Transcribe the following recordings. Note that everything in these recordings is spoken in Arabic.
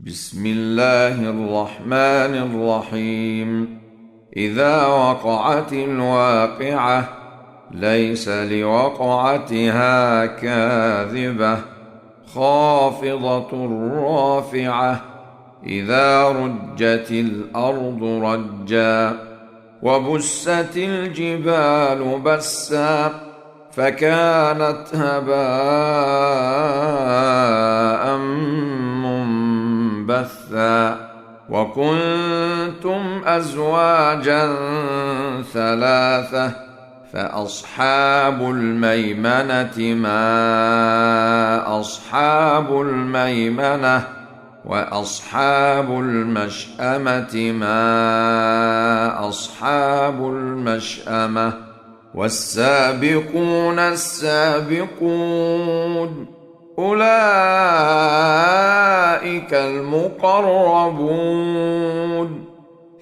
بسم الله الرحمن الرحيم. إذا وقعت الواقعة ليس لوقعتها كاذبة خافضة رافعة إذا رجت الأرض رجا وبست الجبال بسا فكانت هباء منبثا وكنتم أزواجا ثلاثة فأصحاب الميمنة ما أصحاب الميمنة وأصحاب المشأمة ما أصحاب المشأمة والسابقون السابقون أولئك المقربون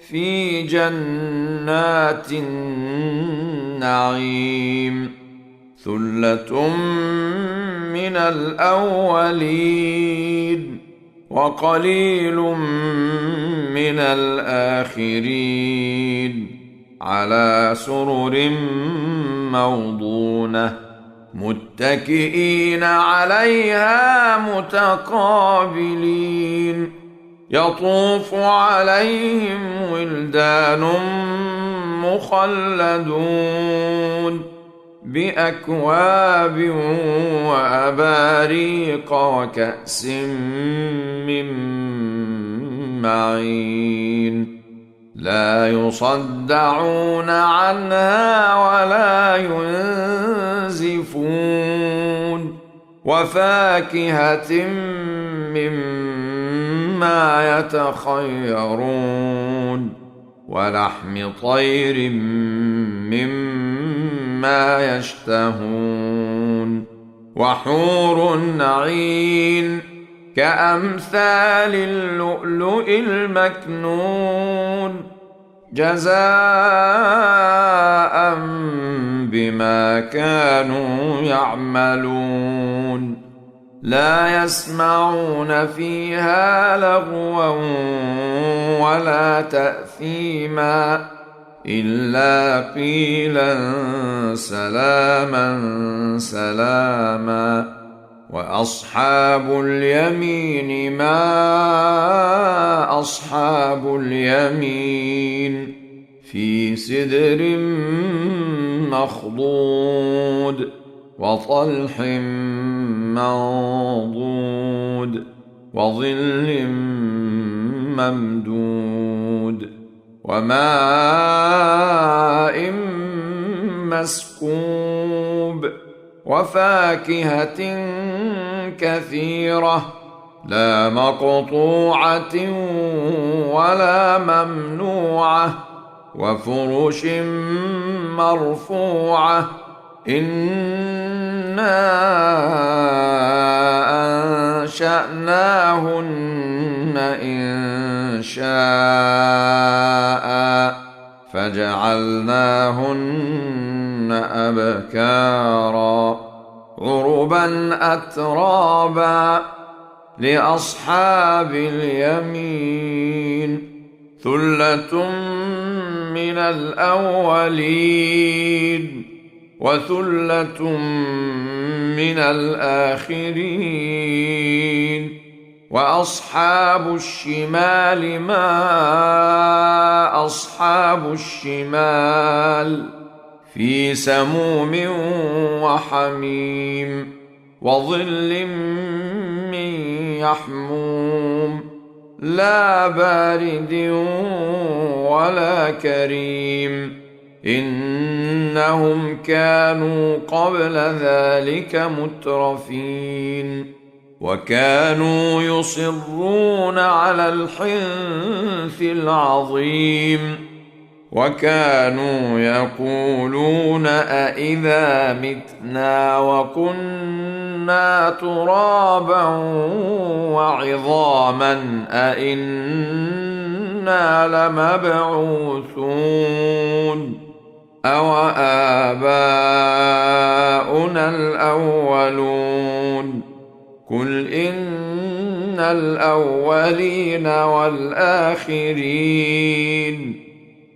في جنات النعيم ثلة من الأولين وقليل من الآخرين على سرر موضونة متكئين عليها متقابلين يطوف عليهم ولدان مخلدون بأكواب وأباريق وكأس من معين لا يصدعون عنها ولا ينزفون وفاكهة مما يتخيرون ولحم طير مما يشتهون وحور عين كأمثال اللؤلؤ المكنون جزاء بما كانوا يعملون لا يسمعون فيها لغوا ولا تأثيما إلا قيلا سلاما سلاما وأصحاب اليمين ما أصحاب اليمين في سدر مخضود وطلح منضود وظل ممدود وماء مسكوب وفاكهة كثيرة لا مقطوعة ولا ممنوعة وفرش مرفوعة إنا أنشأناهن إن شاء فجعلناهن أبكارا عربا أترابا لأصحاب اليمين ثلة من الأولين وثلة من الآخرين وأصحاب الشمال ما أصحاب الشمال في سموم وحميم وظل من يحموم لا بارد ولا كريم إنهم كانوا قبل ذلك مترفين وكانوا يصرون على الحنث العظيم وكانوا يقولون أإذا متنا وكنا ترابا وعظاما أإنا لمبعوثون أو آباؤنا الأولون قل إن الأولين والآخرين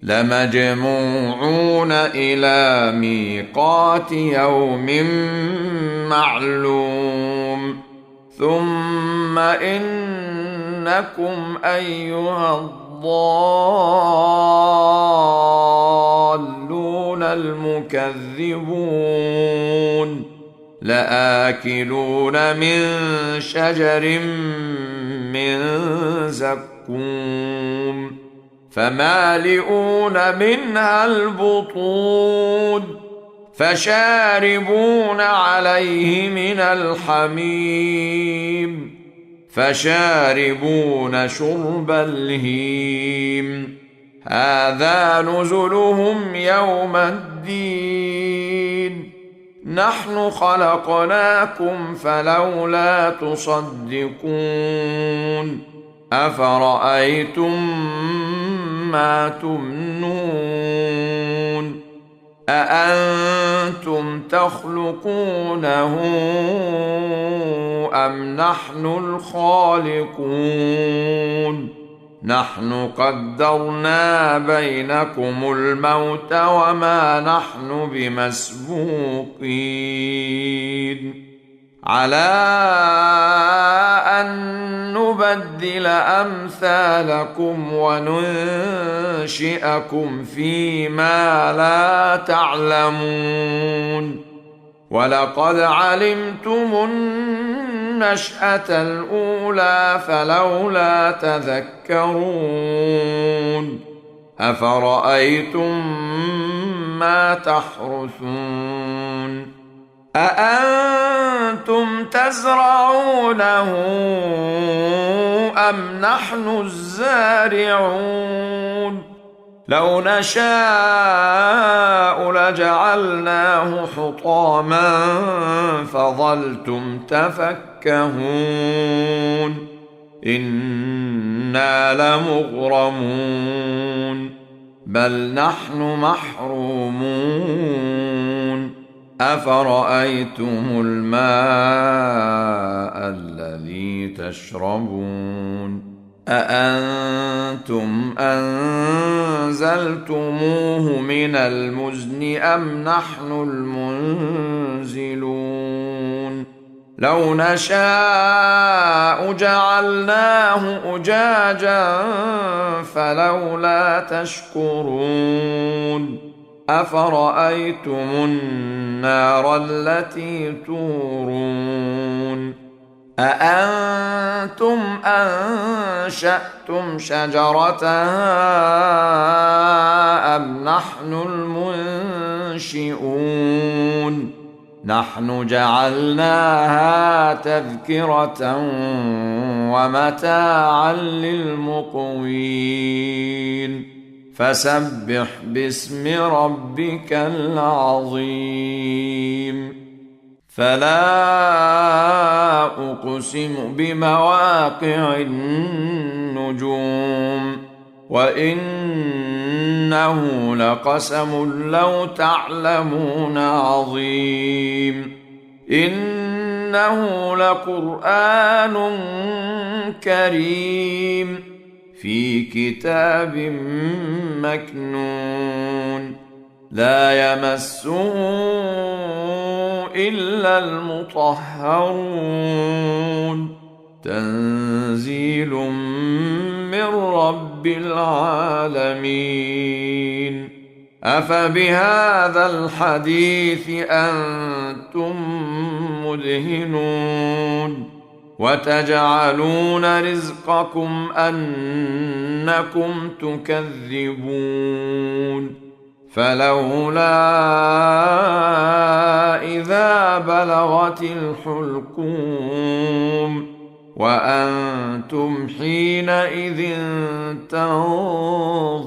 لمجموعون إلى ميقات يوم معلوم ثم إنكم أيها الضالون المكذبون لآكلون من شجر من زقوم فمالئون منها البطون فشاربون عليه من الحميم فشاربون شرب الهيم هذا نزلهم يوم الدين نحن خلقناكم فلولا تصدقون أفرأيتم ما تمنون أأنتم تخلقونه أم نحن الخالقون نحن قدرنا بينكم الموت وما نحن بمسبوقين على أن نبدل أمثالكم وننشئكم فيما لا تعلمون ولقد علمتم النشأة الأولى فلولا تذكرون أفرأيتم ما تحرثون أأنتم تزرعونه أم نحن الزارعون لو نشاء لجعلناه حطاما فظلتم تفكهون إنا لمغرمون بل نحن محرومون أفرأيتم الماء الذي تشربون أأنتم أنزلتموه من المزن أم نحن المنزلون لو نشاء جعلناه أجاجا فلولا تشكرون أفرأيتم النار التي تورون أأنتم أنشأتم شجرتها أم نحن المنشئون نحن جعلناها تذكرة ومتاعا للمقوين فسبح باسم ربك العظيم فلا أقسم بمواقع النجوم وإنه لقسم لو تعلمون عظيم إنه لقرآن كريم في كتاب مكنون لا يمسه إلا المطهرون تنزيل من رب العالمين أفبهذا الحديث أنتم مدهنون وتجعلون رزقكم أنكم تكذبون فلولا إذا بلغت الحلقوم وأنتم حينئذ تنظرون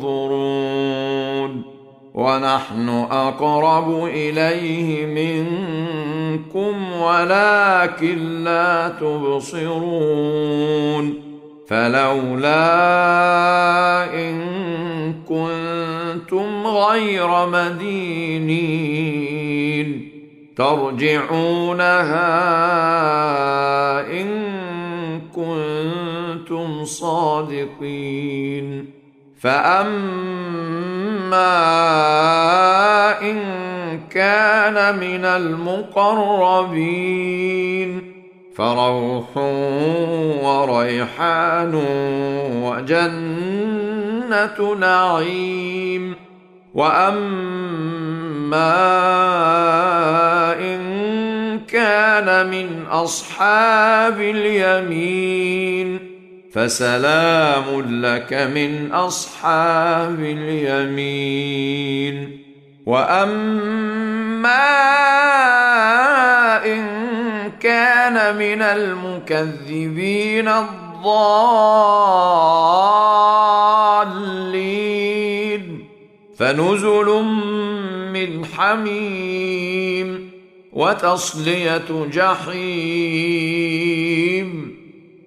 ونحن أقرب إليه منكم ولكن لا تبصرون فلولا إن كنتم غير مدينين ترجعونها إن كنتم صادقين. فأما إن كان من المقربين فروح وريحان وجنة نعيم. وأما إن كان من أصحاب اليمين فسلام لك من أصحاب اليمين. وأما إن كان من المكذبين الضالين فنزل من حميم وتصلية جحيم.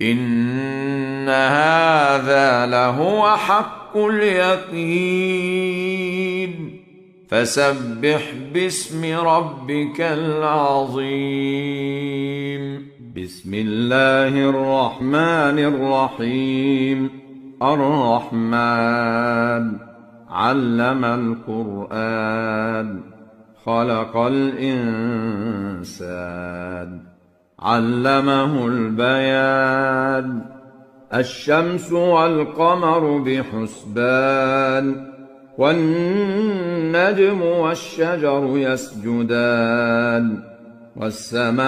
إن هذا لهو حق اليقين. فسبح باسم ربك العظيم. بسم الله الرحمن الرحيم. الرحمن علم القرآن خلق الإنسان علمه البيان. الشمس والقمر بحسبان والنجم والشجر يسجدان. والسماء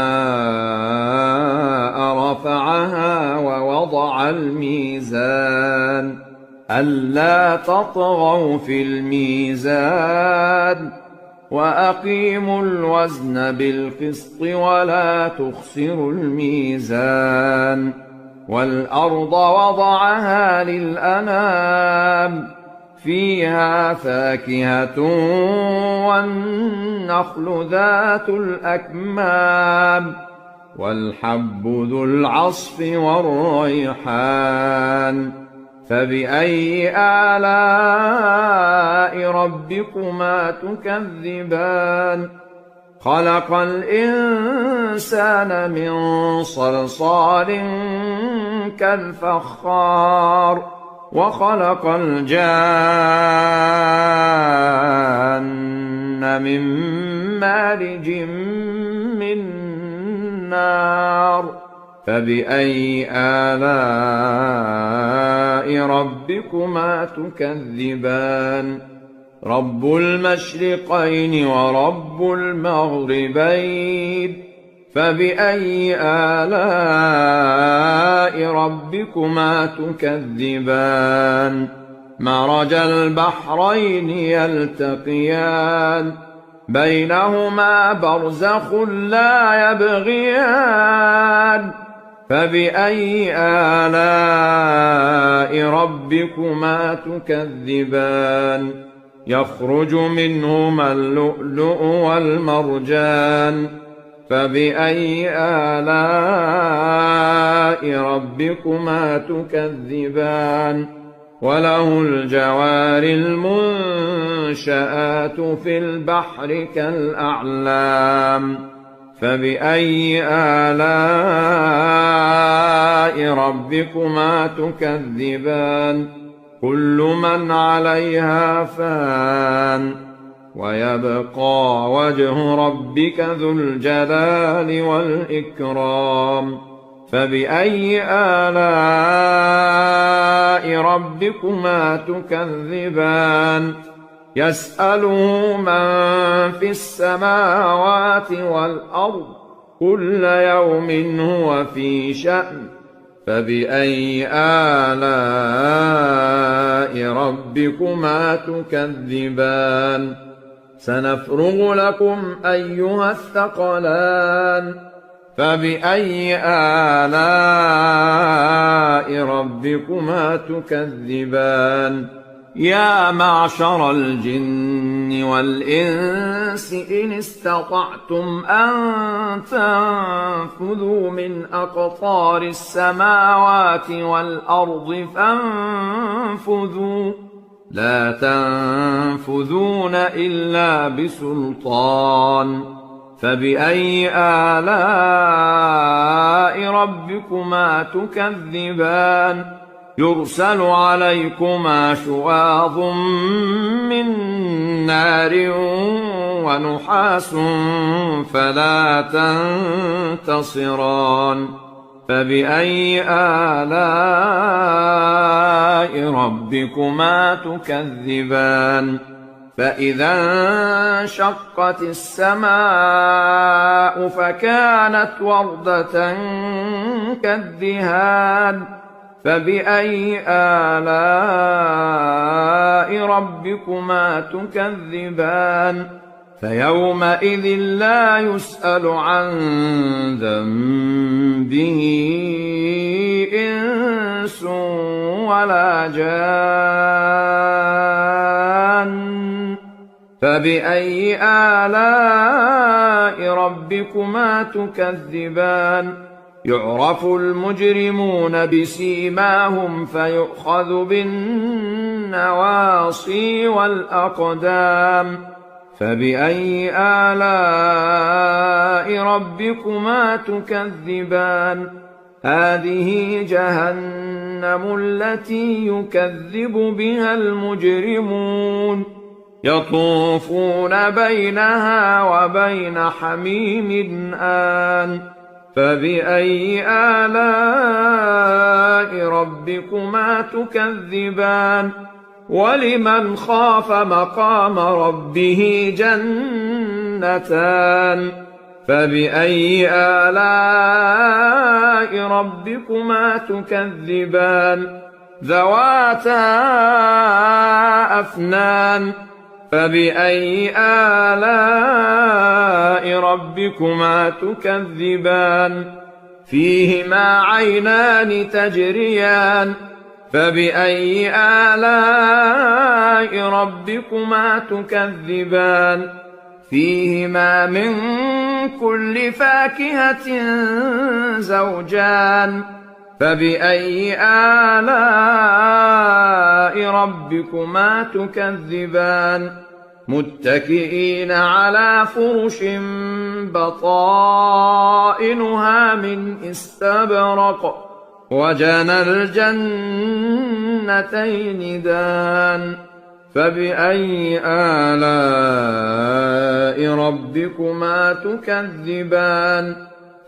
رفعها ووضع الميزان ألا تطغوا في الميزان وأقيموا الوزن بالقسط ولا تخسروا الميزان. والأرض وضعها للأنام فيها فاكهة والنخل ذات الأكمام والحب ذو العصف والريحان. فبأي آلاء ربكما تكذبان؟ خلق الإنسان من صلصال كالفخار وخلق الجان من مارج من نار. فبأي آلاء ربكما تكذبان؟ رب المشرقين ورب المغربين. فبأي آلاء ربكما تكذبان؟ مرج البحرين يلتقيان بينهما برزخ لا يبغيان. فبأي آلاء ربكما تكذبان؟ يخرج منهما اللؤلؤ والمرجان. فبأي آلاء ربكما تكذبان؟ وله الجوار المنشآت في البحر كالأعلام. فبأي آلاء ربكما تكذبان؟ كل من عليها فان ويبقى وجه ربك ذو الجلال والإكرام. فبأي آلاء ربكما تكذبان؟ يسأله من في السماوات والأرض كل يوم هو في شأن. فبأي آلاء ربكما تكذبان؟ سنفرغ لكم أيها الثقلان. فبأي آلاء ربكما تكذبان؟ يا معشر الجن والإنس إن استطعتم أن تنفذوا من أقطار السماوات والأرض فانفذوا لا تنفذون إلا بسلطان. فبأي آلاء ربكما تكذبان يرسل عليكما شواظ من نار ونحاس فلا تنتصران فبأي آلاء ربكما تكذبان فإذا انشقت السماء فكانت وردة كالدهان فبأي آلاء ربكما تكذبان فيومئذ لا يسأل عن ذنبه إنس ولا جان فبأي آلاء ربكما تكذبان يعرف المجرمون بسيماهم فيؤخذ بالنواصي والأقدام فبأي آلاء ربكما تكذبان هذه جهنم التي يكذب بها المجرمون يطوفون بينها وبين حميم آن فبأي آلاء ربكما تكذبان ولمن خاف مقام ربه جنتان فبأي آلاء ربكما تكذبان ذواتا أفنان فبأي آلاء ربكما تكذبان فيهما عينان تجريان فبأي آلاء ربكما تكذبان فيهما من كل فاكهة زوجان فبأي آلاء ربكما تكذبان متكئين على فرش بطائنها من استبرق وجنى الجنتين دان فبأي آلاء ربكما تكذبان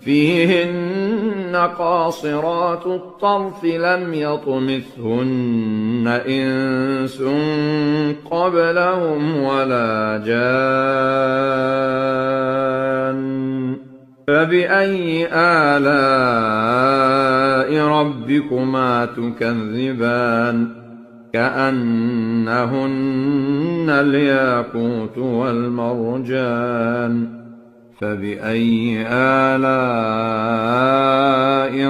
فيهن قاصرات الطرف لم يطمثهن إنس قبلهم ولا جان فبأي آلاء ربكما تكذبان كأنهن الياقوت والمرجان فبأي آلاء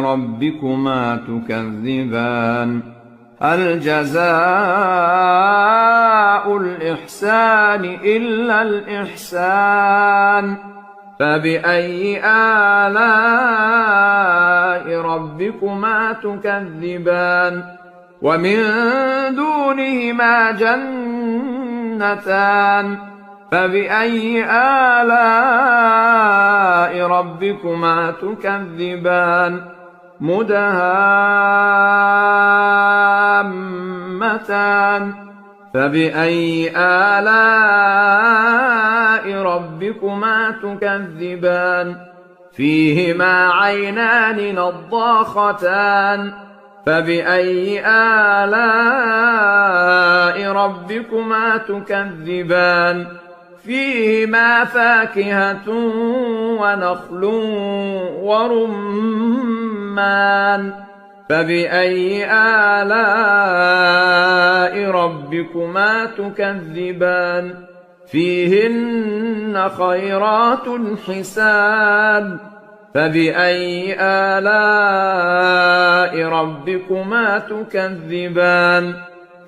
ربكما تكذبان هل جزاء الإحسان إلا الإحسان فبأي آلاء ربكما تكذبان ومن دونهما جنتان فبأي آلاء ربكما تكذبان مدهامتان فبأي آلاء ربكما تكذبان فيهما عينان نضاختان فبأي آلاء ربكما تكذبان فيهما فاكهة ونخل ورمان فبأي آلاء ربكما تكذبان فيهن خيرات حسان فبأي آلاء ربكما تكذبان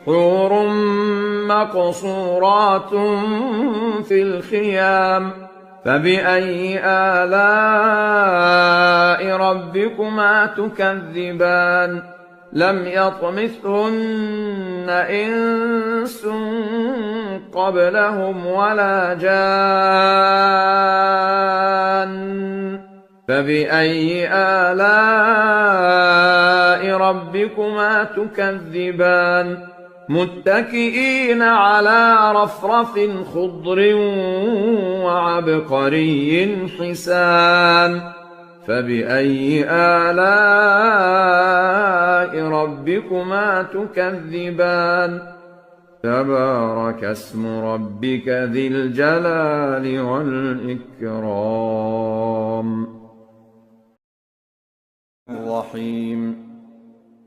حور مقصورات في الخيام فبأي آلاء ربكما تكذبان لم يطمثهن إنس قبلهم ولا جان فبأي آلاء ربكما تكذبان متكئين على رفرف خضر وعبقري حسان فبأي آلاء ربكما تكذبان تبارك اسم ربك ذي الجلال والإكرام الرحيم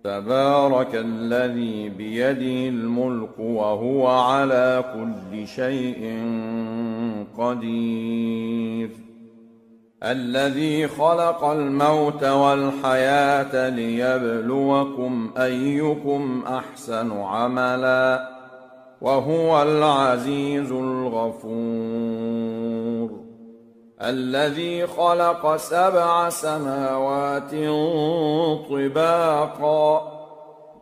تبارك الذي بيده الملك وهو على كل شيء قدير الذي خلق الموت والحياة ليبلوكم أيكم أحسن عملا وهو العزيز الغفور الذي خلق 7 سماوات طباقا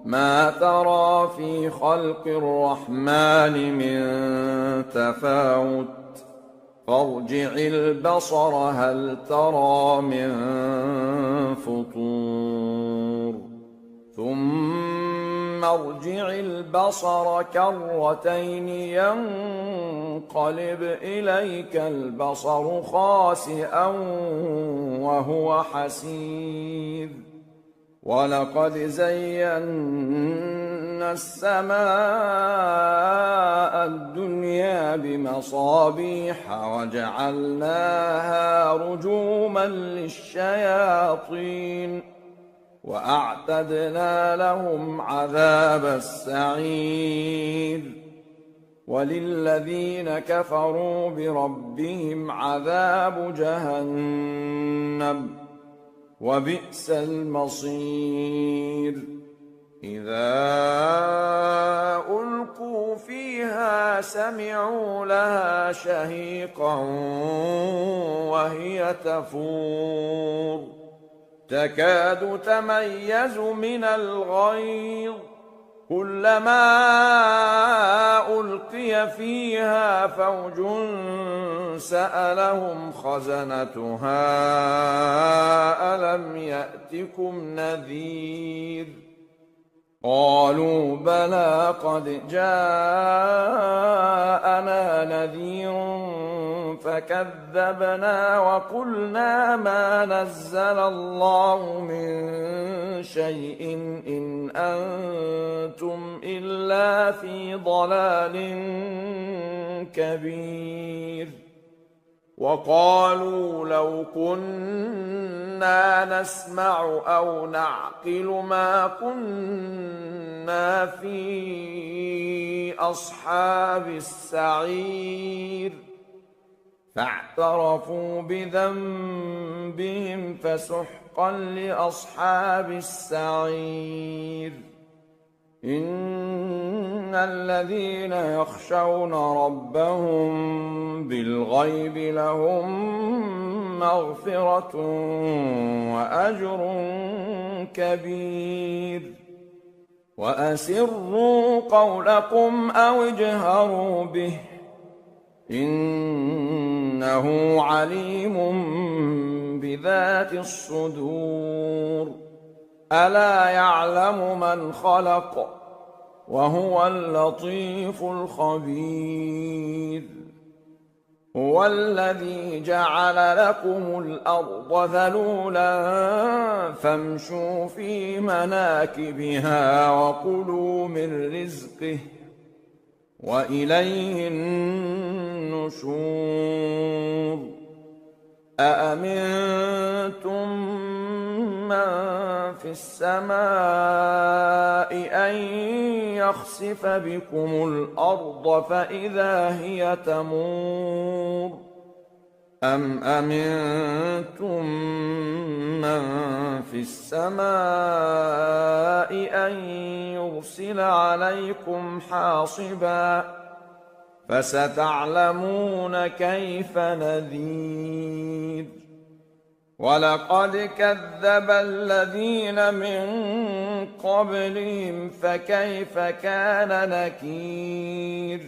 ما ترى في خلق الرحمن من تفاوت فارجع البصر هل ترى من فطور ثم ارجع البصر كرتين ينقلب إليك البصر خاسئا وهو حسير ولقد زينا السماء الدنيا بمصابيح وجعلناها رجوما للشياطين وأعتدنا لهم عذاب السعير وللذين كفروا بربهم عذاب جهنم وبئس المصير إذا ألقوا فيها سمعوا لها شهيقا وهي تفور تكاد تميز من الغيظ كلما ألقي فيها فوج سألهم خزنتها ألم يأتكم نذير قالوا بلى قد جاءنا نذير فكذبنا وقلنا ما نزل الله من شيء إن أنتم إلا في ضلال كبير وقالوا لو كنا نسمع أو نعقل ما كنا في أصحاب السعير فاعترفوا بذنبهم فسحقا لأصحاب السعير إن الذين يخشون ربهم بالغيب لهم مغفرة وأجر كبير وأسروا قولكم أو اجهروا به إنه عليم بذات الصدور ألا يعلم من خلق وهو اللطيف الخبير هو الذي جعل لكم الأرض ذلولا فامشوا في مناكبها وكلوا من رزقه وإليه النشور أأمنتم من في السماء أن يخسف بكم الأرض فإذا هي تمور أم أمنتم من في السماء أن يرسل عليكم حاصبا فستعلمون كيف نذير ولقد كذب الذين من قبلهم فكيف كان نكير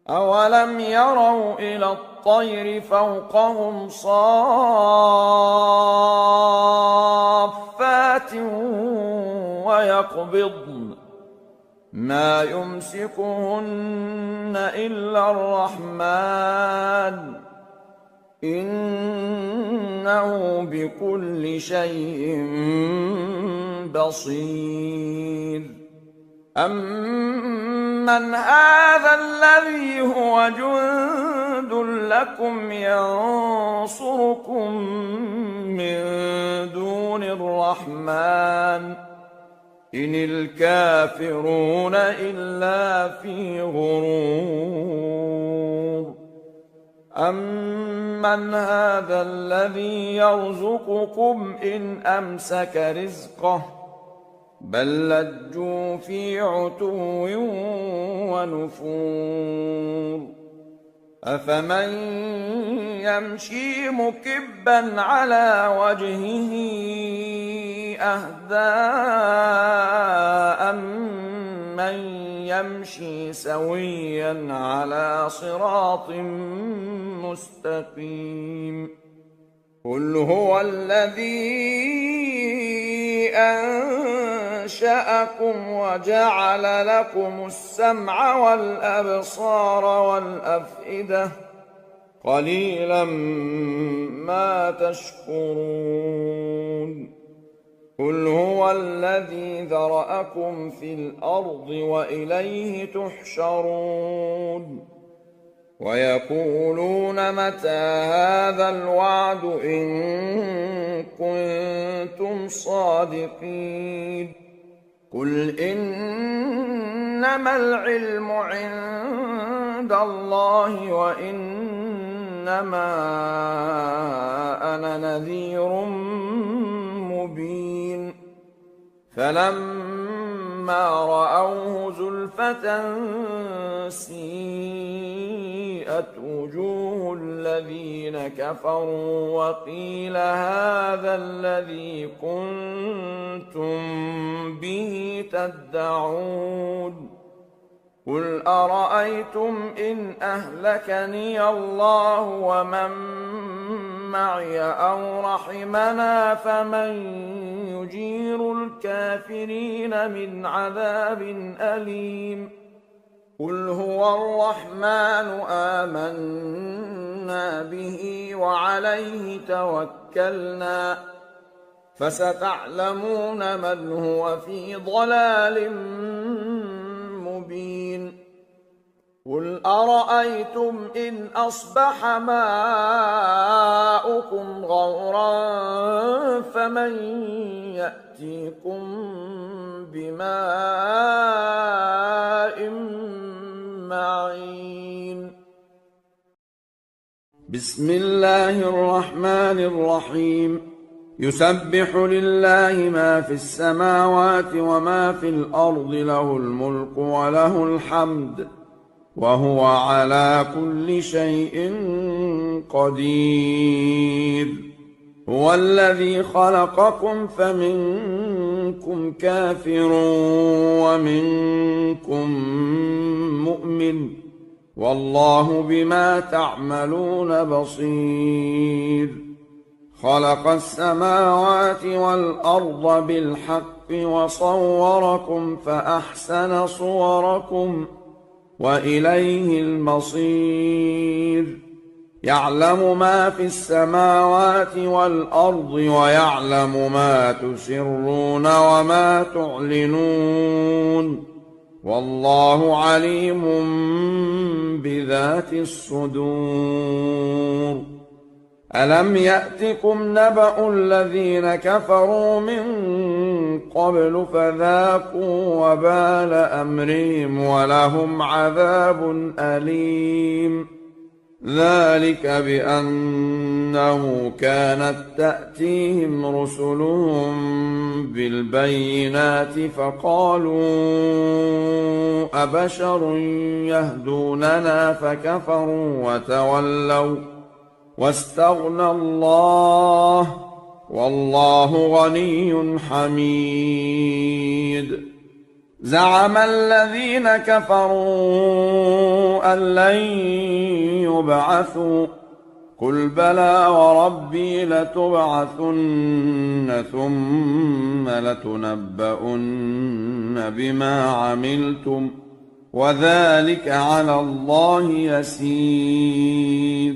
أولم يروا إلى الطير فوقهم صافات ويقبضن ما يمسكهن إلا الرحمن إنه بكل شيء بصير أمن هذا الذي هو جند لكم ينصركم من دون الرحمن إن الكافرون إلا في غرور أمن هذا الذي يرزقكم إن أمسك رزقه بل لجوا في عتو ونفور أفمن يمشي مكبا على وجهه أهدى أمن يمشي سويا على صراط مستقيم قل هو الذي أنشأكم وجعل لكم السمع والأبصار والأفئدة قليلا ما تشكرون قل هو الذي ذرأكم في الأرض وإليه تحشرون ويقولون متى هذا الوعد إن كنتم صادقين قل إنما العلم عند الله وإنما أنا نذير مبين فلما رأوه زلفة سيئت وجوه الذين كفروا وقيل هذا الذي كنتم به تدعون قل أرأيتم إن أهلكني الله ومن معي أو رحمنا فمن يجير الكافرين من عذاب أليم قل هو الرحمن آمنا به وعليه توكلنا فستعلمون من هو في ضلال مبين قل أرأيتم إن أصبح ماؤكم غورا فمن يأتيكم بماء معين بسم الله الرحمن الرحيم يسبح لله ما في السماوات وما في الأرض له الملك وله الحمد وهو على كل شيء قدير هو الذي خلقكم فمنكم كافر ومنكم مؤمن والله بما تعملون بصير خلق السماوات والأرض بالحق وصوركم فأحسن صوركم وإليه المصير يعلم ما في السماوات والأرض ويعلم ما تسرون وما تعلنون والله عليم بذات الصدور ألم يأتكم نبأ الذين كفروا من قبل فذاقوا وبال أمرهم ولهم عذاب أليم ذلك بأنه كانت تأتيهم رسلهم بالبينات فقالوا أبشر يهدوننا فكفروا واستغنى الله، والله غني حميد. زعم الذين كفروا أن لن يبعثوا، قل بلى وربي لتبعثن ثم لتنبؤن بما عملتم، وذلك على الله يسير.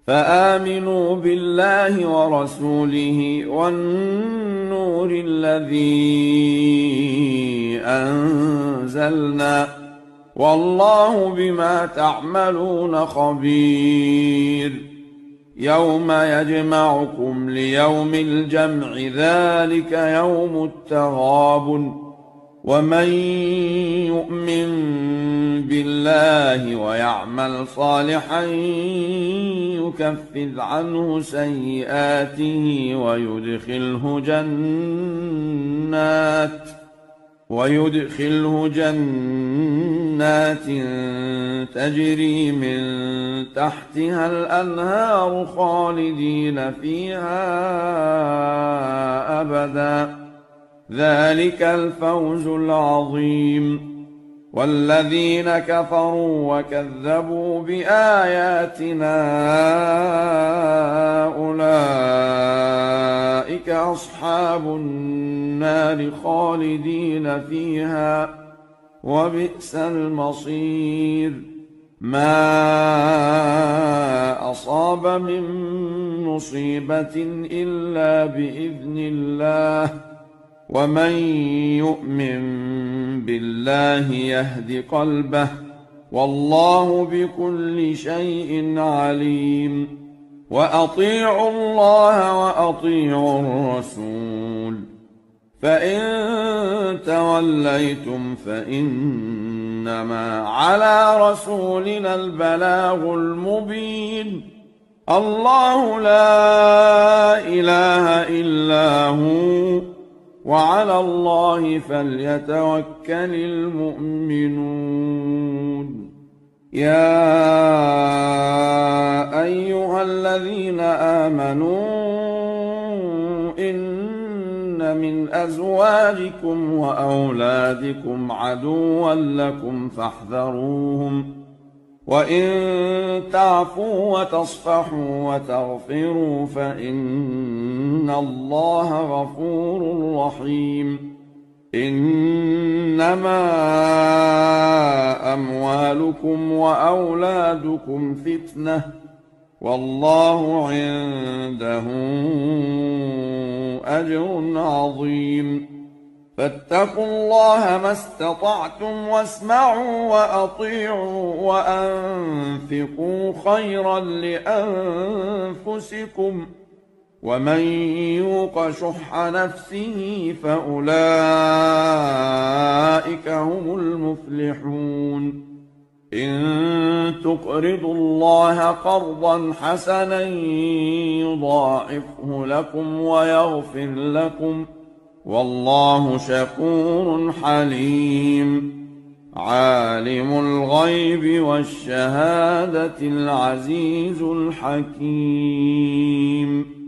فآمنوا بالله ورسوله والنور الذي أنزلنا، والله بما تعملون خبير. يوم يجمعكم ليوم الجمع، ذلك يوم التغابن. ومن يؤمن بالله ويعمل صالحا يكفر عنه سيئاته ويدخله جنات تجري من تحتها الأنهار خالدين فيها أبدا، ذلك الفوز العظيم. والذين كفروا وكذبوا بآياتنا أولئك أصحاب النار خالدين فيها، وبئس المصير. ما أصاب من مصيبة إلا بإذن الله، ومن يؤمن بالله يهد قلبه، والله بكل شيء عليم. وأطيعوا الله وأطيعوا الرسول، فإن توليتم فإنما على رسولنا البلاغ المبين. الله لا إله إلا هو، وعلى الله فليتوكل المؤمنون. يا أيها الذين آمنوا إن من أزواجكم وأولادكم عدوا لكم فاحذروهم، وإن تعفوا وتصفحوا وتغفروا فإن الله غفور رحيم. إنما أموالكم وأولادكم فتنة، والله عنده أجر عظيم. فاتقوا الله ما استطعتم، واسمعوا وأطيعوا وأنفقوا خيرا لأنفسكم، ومن يوق شح نفسه فأولئك هم المفلحون. إن تقرضوا الله قرضا حسنا يضاعفه لكم ويغفر لكم، والله شكور حليم. عالم الغيب والشهادة العزيز الحكيم.